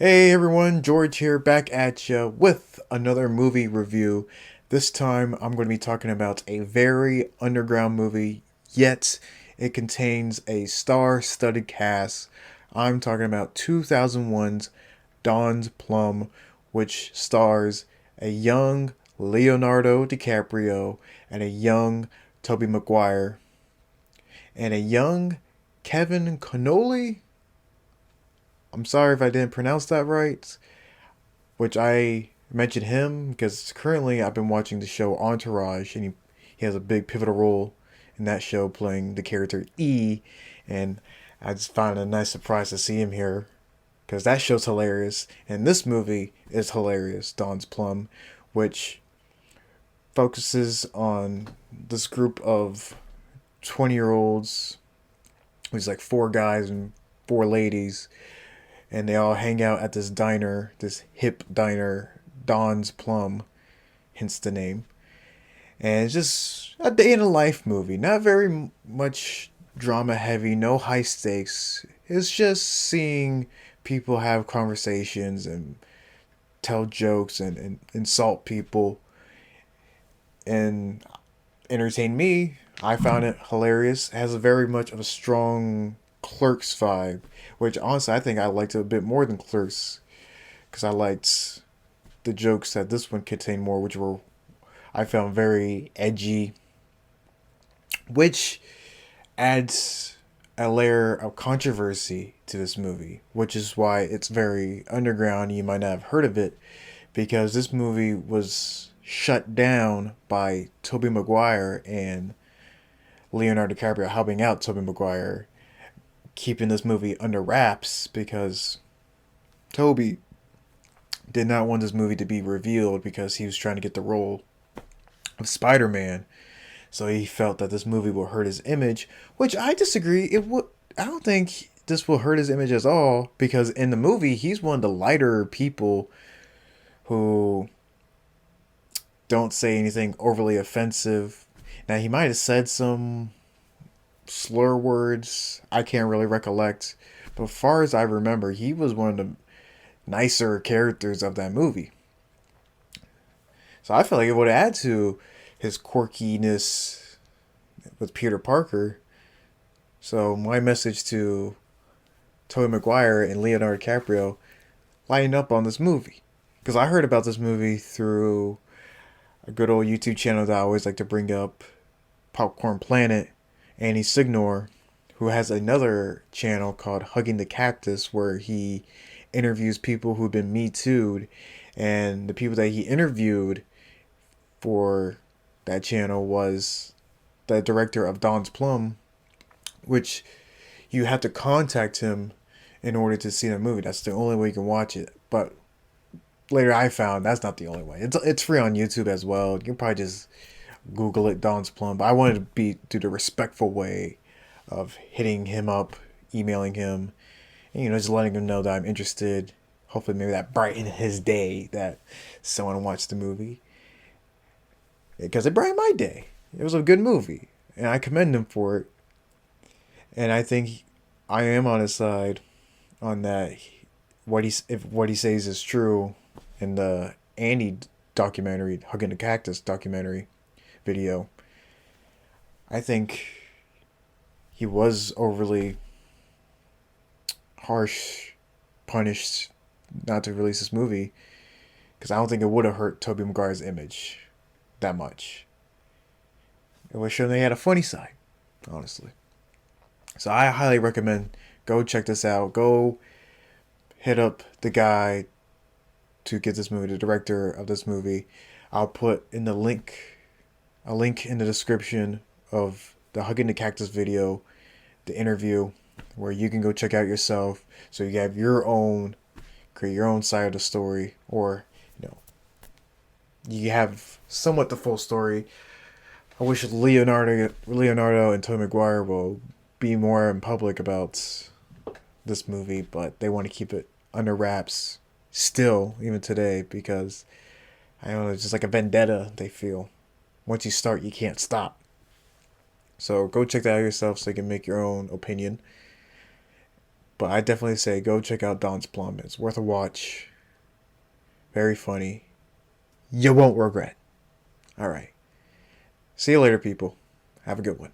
Hey everyone, George here, back at you with another movie review. This time I'm going to be talking about a very underground movie, yet it contains a star-studded cast. I'm talking about 2001's Don's Plum, which stars a young Leonardo DiCaprio and a young Tobey Maguire and a young Kevin Connolly. I'm sorry if I didn't pronounce that right, which I mentioned him because currently I've been watching the show Entourage, and he has a big pivotal role in that show playing the character E, and I just found it a nice surprise to see him here because that show's hilarious, and this movie is hilarious, Don's Plum, which focuses on this group of 20-year-olds. There's like four guys and four ladies, and they all hang out at this diner, this hip diner, Don's Plum, hence the name. And it's just a day in a life movie. Not very much drama heavy, no high stakes. It's just seeing people have conversations and tell jokes and insult people and entertain me. I found it hilarious. It has a very much of a strong Clerks vibe, which honestly I think I liked it a bit more than Clerks because I liked the jokes that this one contained more, which were I found very edgy, which adds a layer of controversy to this movie, which is why it's very underground. You might not have heard of it because this movie was shut down by Tobey Maguire and Leonardo DiCaprio helping out Tobey Maguire, keeping this movie under wraps because Tobey did not want this movie to be revealed because he was trying to get the role of Spider-Man. So he felt that this movie will hurt his image, which I disagree. It would. I don't think this will hurt his image at all because in the movie he's one of the lighter people who don't say anything overly offensive. Now he might have said some slur words. I can't really recollect, but as far as I remember, he was one of the nicer characters of that movie. So I feel like it would add to his quirkiness with Peter Parker. So my message to Tobey Maguire and Leonardo DiCaprio, lighten up on this movie. Because I heard about this movie through a good old YouTube channel that I always like to bring up, Popcorn Planet, Annie Signor, who has another channel called Hugging the Cactus where he interviews people who've been Me Too'd. And the people that he interviewed for that channel was the director of Don's Plum, which you have to contact him in order to see the movie. That's the only way you can watch it. But later I found that's not the only way. It's free on YouTube as well. You can probably just Google it, Don's Plum. But I wanted to do the respectful way of hitting him up, emailing him, and just letting him know that I'm interested. Hopefully, maybe that brightened his day that someone watched the movie, because it brightened my day. It was a good movie, and I commend him for it. And I think I am on his side on that. If what he says is true, in the Andy documentary, Hugging the Cactus documentary video, I think he was overly harsh, punished not to release this movie because I don't think it would have hurt Tobey Maguire's image that much. It would show they had a funny side, honestly. So I highly recommend go check this out. Go hit up the guy to get this movie, the director of this movie. I'll put in the link a link in the description of the Hugging the Cactus video, the interview, where you can go check out yourself so you have your own, create your own side of the story, or you have somewhat the full story. I wish Leonardo and Tobey Maguire will be more in public about this movie, but they want to keep it under wraps still, even today, because I don't know, it's just like a vendetta they feel. Once you start, you can't stop. So go check that out yourself so you can make your own opinion. But I definitely say go check out Don's Plum. It's worth a watch. Very funny. You won't regret. All right. See you later, people. Have a good one.